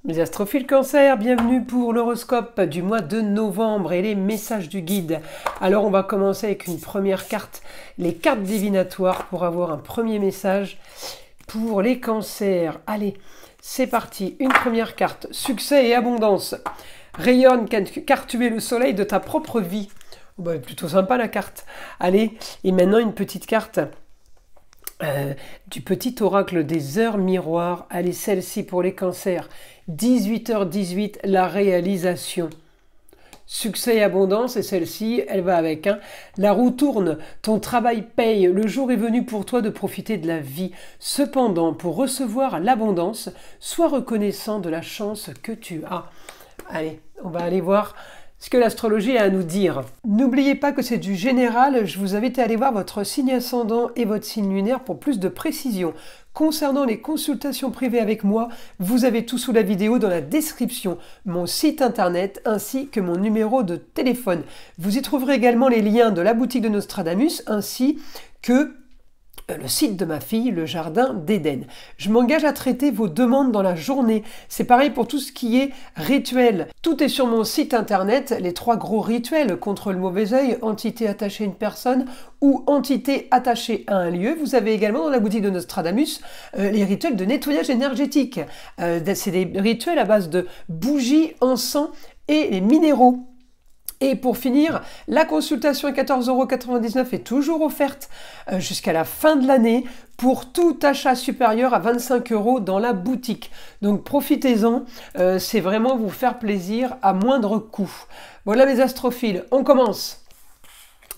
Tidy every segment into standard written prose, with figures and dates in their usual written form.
Les astrophiles Cancer, bienvenue pour l'horoscope du mois de novembre et les messages du guide. Alors on va commencer avec une première carte, les cartes divinatoires pour avoir un premier message pour les cancers. Allez, c'est parti, une première carte, succès et abondance. Rayonne car tu es le soleil de ta propre vie. Bah, plutôt sympa la carte. Allez, et maintenant une petite carte. Du petit oracle des heures miroirs. Allez, celle-ci pour les cancers. 18h18, la réalisation. Succès et abondance, et celle-ci, elle va avec. La roue tourne, ton travail paye, le jour est venu pour toi de profiter de la vie. Cependant, pour recevoir l'abondance, sois reconnaissant de la chance que tu as. Allez, on va aller voir ce que l'astrologie a à nous dire. N'oubliez pas que c'est du général, je vous invite à aller voir votre signe ascendant et votre signe lunaire pour plus de précision. Concernant les consultations privées avec moi, vous avez tout sous la vidéo dans la description, mon site internet ainsi que mon numéro de téléphone. Vous y trouverez également les liens de la boutique de Nostradamus ainsi que le site de ma fille, le jardin d'Éden. Je m'engage à traiter vos demandes dans la journée. C'est pareil pour tout ce qui est rituel. Tout est sur mon site internet, les 3 gros rituels contre le mauvais œil, entité attachée à une personne ou entité attachée à un lieu. Vous avez également dans la boutique de Nostradamus les rituels de nettoyage énergétique. C'est des rituels à base de bougies, encens et les minéraux. Et pour finir, la consultation à 14,99 € est toujours offerte jusqu'à la fin de l'année pour tout achat supérieur à 25 € dans la boutique. Donc profitez-en, c'est vraiment vous faire plaisir à moindre coût. Voilà mes astrophiles, on commence.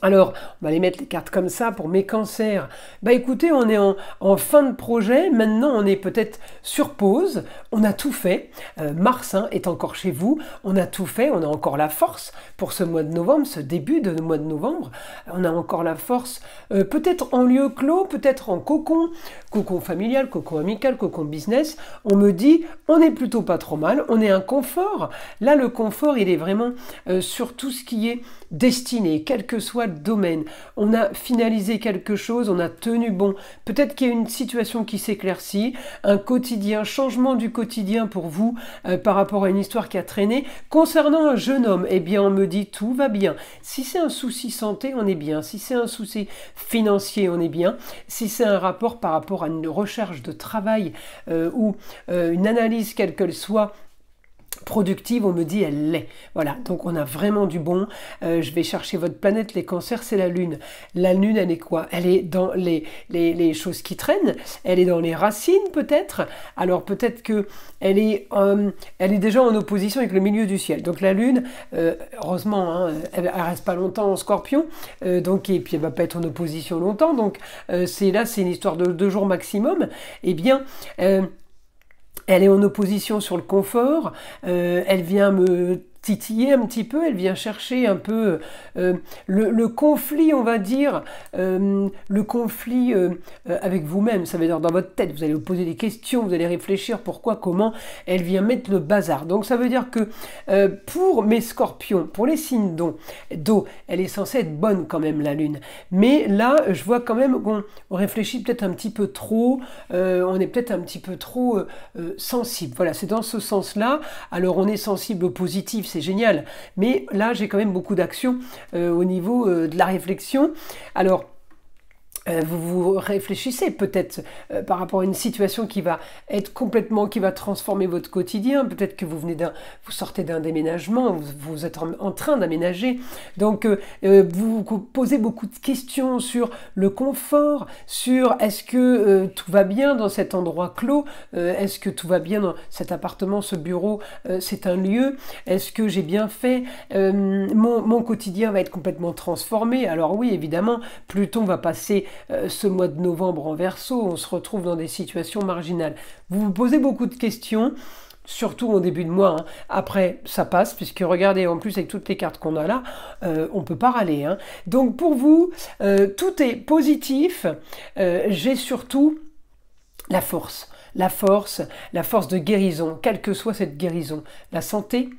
Alors, on va les mettre les cartes comme ça pour mes cancers. Bah écoutez, on est en fin de projet, maintenant on est peut-être sur pause, on a tout fait, Mars est encore chez vous, on a tout fait, on a encore la force pour ce mois de novembre, ce début de mois de novembre, on a encore la force, peut-être en lieu clos, peut-être en cocon, cocon familial, cocon amical, cocon business, on me dit, on est plutôt pas trop mal, on est un confort, là le confort il est vraiment sur tout ce qui est destiné, quel que soit le domaine. On a finalisé quelque chose, on a tenu bon. Peut-être qu'il y a une situation qui s'éclaircit, un quotidien, changement du quotidien pour vous par rapport à une histoire qui a traîné. Concernant un jeune homme, eh bien on me dit tout va bien. Si c'est un souci santé, on est bien. Si c'est un souci financier, on est bien. Si c'est un rapport par rapport à une recherche de travail ou une analyse quelle qu'elle soit, productive, on me dit elle l'est. Voilà, donc on a vraiment du bon. Je vais chercher votre planète, les cancers, c'est la lune. La lune, elle est quoi? Elle est dans les choses qui traînent, elle est dans les racines peut-être. Alors peut-être que elle est déjà en opposition avec le milieu du ciel. Donc la lune, heureusement, elle reste pas longtemps en scorpion, donc, et puis elle va pas être en opposition longtemps, donc c'est une histoire de 2 jours maximum. Eh bien, elle est en opposition sur le confort, elle vient me titiller un petit peu, elle vient chercher un peu le conflit, on va dire, le conflit avec vous-même, ça veut dire dans votre tête, vous allez vous poser des questions, vous allez réfléchir pourquoi, comment, elle vient mettre le bazar. Donc ça veut dire que pour mes scorpions, pour les signes d'eau, elle est censée être bonne quand même la lune, mais là je vois quand même qu'on réfléchit peut-être un petit peu trop, on est peut-être un petit peu trop sensible, voilà, c'est dans ce sens-là. Alors on est sensible au positif, c'est génial, mais là j'ai quand même beaucoup d'actions au niveau de la réflexion. Alors vous réfléchissez peut-être par rapport à une situation qui va être complètement, qui va transformer votre quotidien. Peut-être que vous sortez d'un déménagement, vous êtes en train d'aménager. Donc vous posez beaucoup de questions sur le confort, sur est-ce que tout va bien dans cet endroit clos, est-ce que tout va bien dans cet appartement, ce bureau, c'est un lieu, est-ce que j'ai bien fait, mon quotidien va être complètement transformé. Alors oui, évidemment, Pluton va passer ce mois de novembre en Verseau, on se retrouve dans des situations marginales. Vous vous posez beaucoup de questions, surtout en début de mois. Après, ça passe, puisque regardez, en plus avec toutes les cartes qu'on a là, on peut pas râler. Donc pour vous, tout est positif. J'ai surtout la force. La force de guérison, quelle que soit cette guérison. La santé,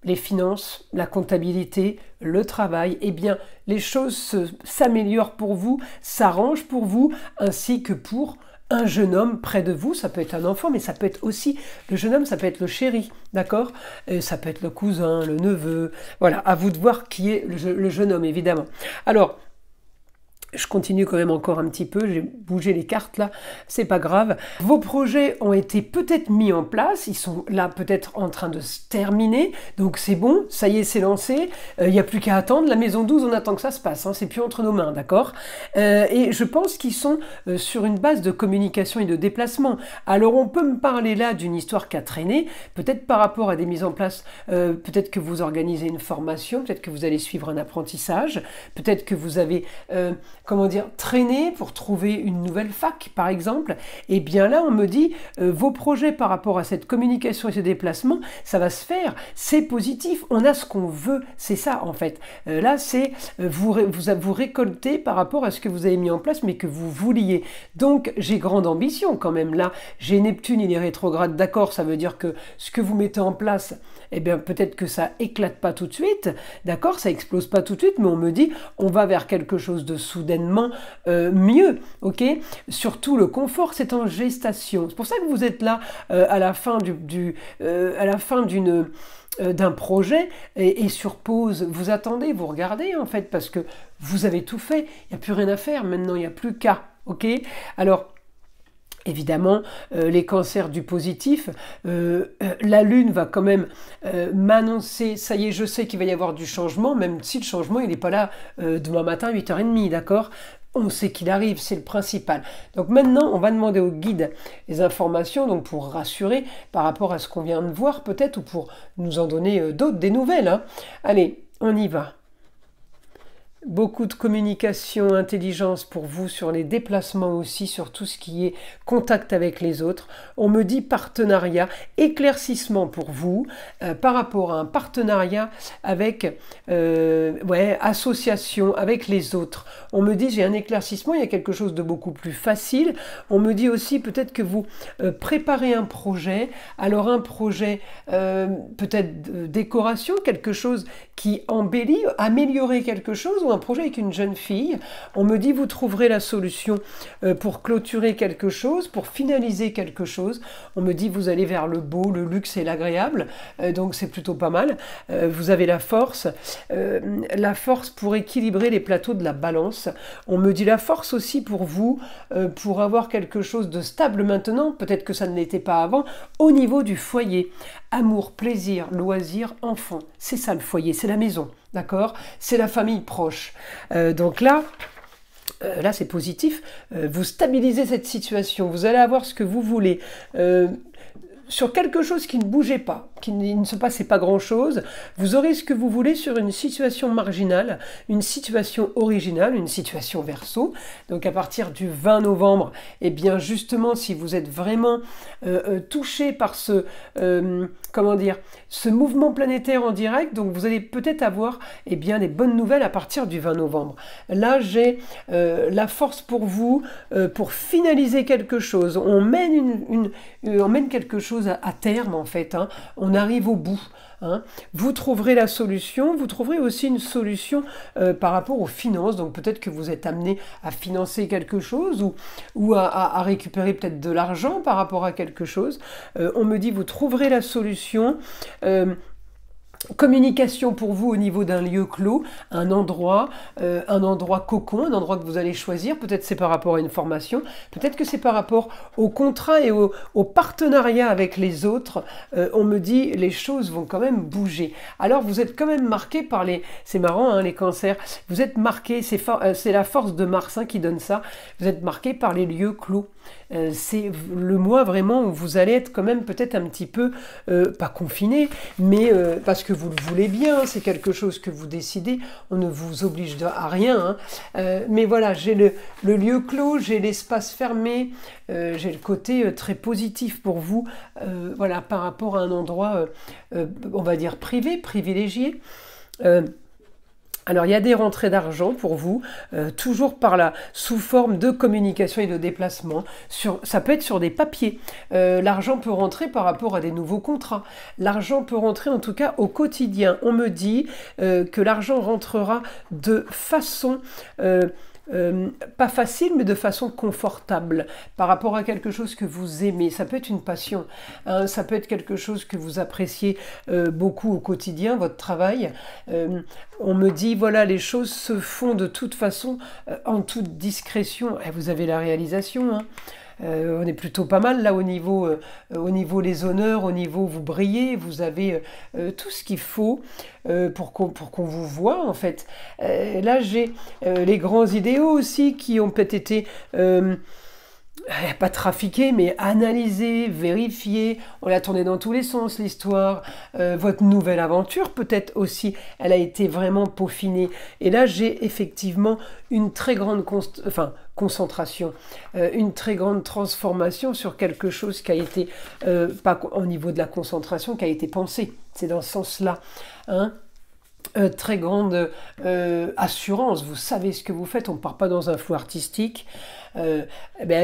les finances, la comptabilité, le travail, eh bien, les choses s'améliorent pour vous, s'arrangent pour vous, ainsi que pour un jeune homme près de vous, ça peut être un enfant, mais ça peut être aussi, le jeune homme, ça peut être le chéri, d'accord? Ça peut être le cousin, le neveu, voilà, à vous de voir qui est le jeune homme, évidemment. Alors, je continue quand même encore un petit peu, j'ai bougé les cartes là, c'est pas grave. Vos projets ont été peut-être mis en place, ils sont là peut-être en train de se terminer, donc c'est bon, ça y est, c'est lancé, il n'y a plus qu'à attendre. La maison 12, on attend que ça se passe, hein, c'est plus entre nos mains, d'accord? Et je pense qu'ils sont sur une base de communication et de déplacement. Alors on peut me parler là d'une histoire qui a traîné, peut-être par rapport à des mises en place, peut-être que vous organisez une formation, peut-être que vous allez suivre un apprentissage, peut-être que vous avez... comment dire, traîner pour trouver une nouvelle fac, par exemple, et bien là, on me dit, vos projets par rapport à cette communication et ce déplacement, ça va se faire, c'est positif, on a ce qu'on veut, c'est ça, en fait. Là, c'est vous récoltez par rapport à ce que vous avez mis en place, mais que vous vouliez. Donc, j'ai grande ambition, quand même, là. J'ai Neptune, il est rétrograde, d'accord, ça veut dire que ce que vous mettez en place, eh bien, peut-être que ça éclate pas tout de suite, d'accord, ça explose pas tout de suite, mais on me dit, on va vers quelque chose de soudainement mieux, ok? Surtout le confort, c'est en gestation. C'est pour ça que vous êtes là à la fin d'un projet et sur pause, vous attendez, vous regardez en fait, parce que vous avez tout fait, il n'y a plus rien à faire, maintenant il n'y a plus qu'à, ok? Alors, évidemment, les cancers du positif, la Lune va quand même m'annoncer, ça y est, je sais qu'il va y avoir du changement, même si le changement, il n'est pas là demain matin, 8h30, d'accord? On sait qu'il arrive, c'est le principal. Donc maintenant, on va demander au guide les informations, donc pour rassurer par rapport à ce qu'on vient de voir peut-être, ou pour nous en donner d'autres, des nouvelles, hein. Allez, on y va. Beaucoup de communication, intelligence pour vous sur les déplacements aussi, sur tout ce qui est contact avec les autres. On me dit partenariat, éclaircissement pour vous par rapport à un partenariat avec, association avec les autres. On me dit j'ai un éclaircissement, il y a quelque chose de beaucoup plus facile. On me dit aussi peut-être que vous préparez un projet. Alors un projet peut-être décoration, quelque chose qui embellit, améliorer quelque chose, ou un projet avec une jeune fille. On me dit vous trouverez la solution pour clôturer quelque chose, pour finaliser quelque chose. On me dit vous allez vers le beau, le luxe et l'agréable, donc c'est plutôt pas mal. Vous avez la force pour équilibrer les plateaux de la balance. On me dit la force aussi pour vous, pour avoir quelque chose de stable maintenant, peut-être que ça ne l'était pas avant, au niveau du foyer. Amour, plaisir, loisir, enfant, c'est ça le foyer, c'est la maison, d'accord? C'est la famille proche. Donc là, c'est positif. Vous stabilisez cette situation, vous allez avoir ce que vous voulez. Sur quelque chose qui ne bougeait pas, qui ne se passait pas grand-chose, vous aurez ce que vous voulez sur une situation marginale, une situation originale, une situation Verseau. Donc à partir du 20 novembre, eh bien justement, si vous êtes vraiment touché par ce mouvement planétaire en direct, donc vous allez peut-être avoir des bonnes nouvelles à partir du 20 novembre. Là, j'ai la force pour vous, pour finaliser quelque chose. On mène quelque chose à terme en fait, hein. On arrive au bout, hein. Vous trouverez la solution, vous trouverez aussi une solution par rapport aux finances, donc peut-être que vous êtes amené à financer quelque chose ou à récupérer peut-être de l'argent par rapport à quelque chose. On me dit vous trouverez la solution. Communication pour vous au niveau d'un lieu clos, un endroit cocon, un endroit que vous allez choisir. Peut-être c'est par rapport à une formation, peut-être que c'est par rapport au contrat et au partenariat avec les autres. On me dit les choses vont quand même bouger. Alors vous êtes quand même marqué par c'est marrant, hein, les cancers, vous êtes marqué, c'est la force de Mars, hein, qui donne ça, vous êtes marqué par les lieux clos. C'est le mois vraiment où vous allez être quand même peut-être un petit peu, pas confiné, mais parce que vous le voulez bien, c'est quelque chose que vous décidez, on ne vous oblige à rien, hein. Mais voilà, j'ai le lieu clos, j'ai l'espace fermé, j'ai le côté très positif pour vous, voilà, par rapport à un endroit, on va dire privé, privilégié. Alors, il y a des rentrées d'argent pour vous, toujours sous forme de communication et de déplacement. Ça peut être sur des papiers. L'argent peut rentrer par rapport à des nouveaux contrats. L'argent peut rentrer en tout cas au quotidien. On me dit que l'argent rentrera de façon pas facile, mais de façon confortable, par rapport à quelque chose que vous aimez. Ça peut être une passion, hein, ça peut être quelque chose que vous appréciez beaucoup au quotidien, votre travail. On me dit, voilà, les choses se font de toute façon, en toute discrétion. Et vous avez la réalisation, hein. On est plutôt pas mal là au niveau les honneurs, au niveau vous brillez, vous avez tout ce qu'il faut pour qu'on vous voit en fait. Là j'ai les grands idéaux aussi qui ont peut-être été pas trafiqué, mais analysé, vérifié. On l'a tourné dans tous les sens, l'histoire. Votre nouvelle aventure, peut-être aussi, elle a été vraiment peaufinée. Et là, j'ai effectivement une très grande concentration, une très grande transformation sur quelque chose qui a été, pas au niveau de la concentration, qui a été pensé. C'est dans ce sens-là. Hein. Très grande assurance, vous savez ce que vous faites, on ne part pas dans un flou artistique.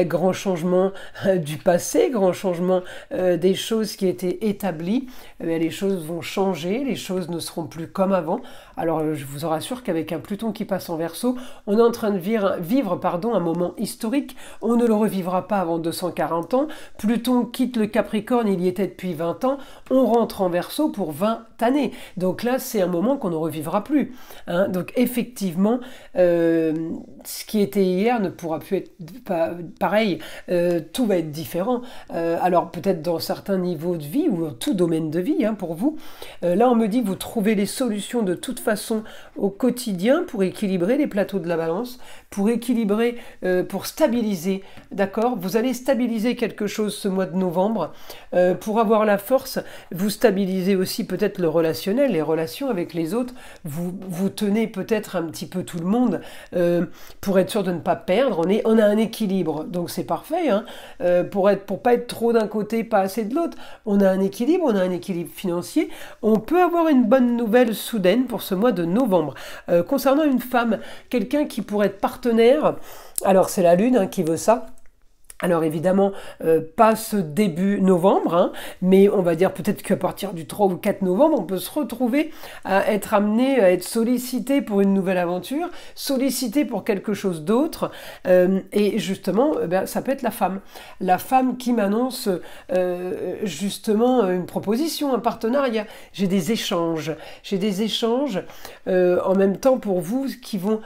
Grand changement du passé, grand changement des choses qui étaient établies, les choses vont changer, les choses ne seront plus comme avant. Alors je vous rassure qu'avec un Pluton qui passe en Verseau, on est en train de vivre un moment historique, on ne le revivra pas avant 240 ans, Pluton quitte le Capricorne, il y était depuis 20 ans, on rentre en Verseau pour 20 années. Donc là c'est un moment qu'on ne revivra plus. Hein. Donc effectivement, ce qui était hier ne pourra plus être pareil, tout va être différent. Alors peut-être dans certains niveaux de vie ou dans tout domaine de vie, hein, pour vous. Là on me dit que vous trouvez les solutions de toute façon au quotidien pour équilibrer les plateaux de la balance, pour équilibrer, pour stabiliser, d'accord? Vous allez stabiliser quelque chose ce mois de novembre, pour avoir la force, vous stabilisez aussi peut-être le relationnel, les relations avec les autres, vous tenez peut-être un petit peu tout le monde, pour être sûr de ne pas perdre, on a un équilibre, donc c'est parfait, hein, pour pas être trop d'un côté, pas assez de l'autre, on a un équilibre financier, on peut avoir une bonne nouvelle soudaine pour ce mois de novembre. Concernant une femme, quelqu'un qui pourrait être partenaire, alors c'est la Lune, hein, qui veut ça. Alors évidemment, pas ce début novembre, hein, mais on va dire peut-être qu'à partir du 3 ou 4 novembre, on peut se retrouver à être amené, à être sollicité pour une nouvelle aventure, sollicité pour quelque chose d'autre, et justement, ça peut être la femme qui m'annonce justement une proposition, un partenariat. J'ai des échanges en même temps pour vous qui vont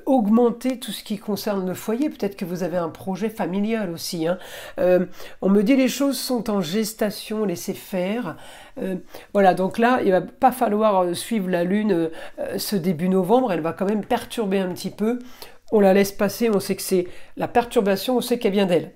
augmenter tout ce qui concerne le foyer. Peut-être que vous avez un projet familial aussi, hein. On me dit les choses sont en gestation, laissez faire. Voilà, donc là, il va pas falloir suivre la Lune ce début novembre, elle va quand même perturber un petit peu. On la laisse passer, on sait que c'est la perturbation, on sait qu'elle vient d'elle.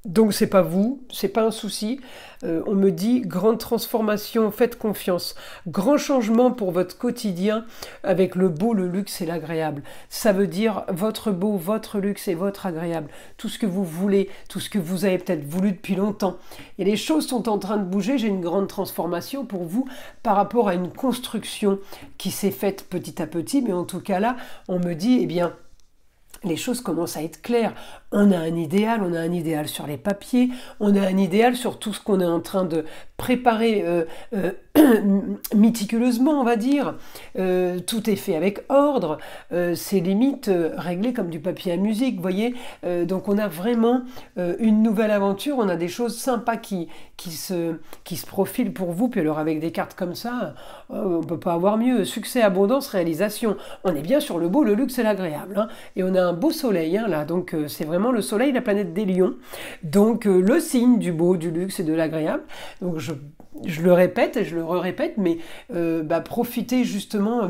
Donc c'est pas vous, c'est pas un souci. On me dit grande transformation, faites confiance. Grand changement pour votre quotidien avec le beau, le luxe et l'agréable. Ça veut dire votre beau, votre luxe et votre agréable. Tout ce que vous voulez, tout ce que vous avez peut-être voulu depuis longtemps. Et les choses sont en train de bouger. J'ai une grande transformation pour vous par rapport à une construction qui s'est faite petit à petit. Mais en tout cas là, on me dit, eh bien, les choses commencent à être claires. On a un idéal sur les papiers, on a un idéal sur tout ce qu'on est en train de préparer méticuleusement, on va dire. Tout est fait avec ordre, c'est limite réglé comme du papier à musique, vous voyez. Donc on a vraiment une nouvelle aventure, on a des choses sympas qui se profilent pour vous, puis alors avec des cartes comme ça, on ne peut pas avoir mieux. Succès, abondance, réalisation. On est bien sur le beau, le luxe et l'agréable, hein. Et on a un beau soleil, hein, là, donc c'est vraiment le soleil, la planète des lions, donc le signe du beau, du luxe et de l'agréable. Donc je le répète et je le répète, mais profitez justement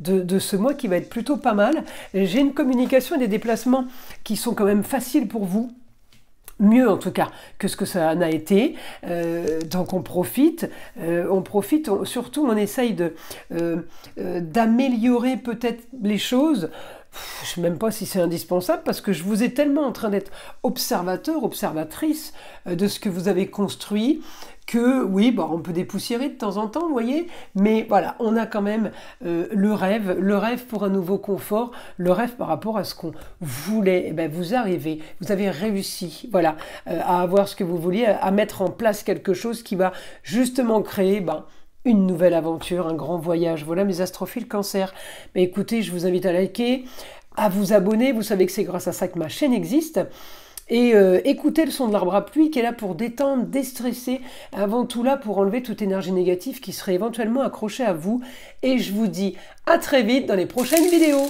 de ce mois qui va être plutôt pas mal. J'ai une communication et des déplacements qui sont quand même faciles pour vous. Mieux en tout cas que ce que ça n'a été, donc on profite, surtout on essaye d'améliorer peut-être les choses. Je ne sais même pas si c'est indispensable parce que je vous ai tellement en train d'être observateur, observatrice de ce que vous avez construit que oui, on peut dépoussiérer de temps en temps, vous voyez, mais voilà, on a quand même le rêve pour un nouveau confort, le rêve par rapport à ce qu'on voulait. Vous avez réussi, voilà, à avoir ce que vous vouliez, à mettre en place quelque chose qui va justement créer une nouvelle aventure, un grand voyage. Voilà mes astrophiles Cancer. Écoutez, je vous invite à liker, à vous abonner. Vous savez que c'est grâce à ça que ma chaîne existe. Et écoutez le son de l'arbre à pluie qui est là pour détendre, déstresser, avant tout là pour enlever toute énergie négative qui serait éventuellement accrochée à vous. Et je vous dis à très vite dans les prochaines vidéos.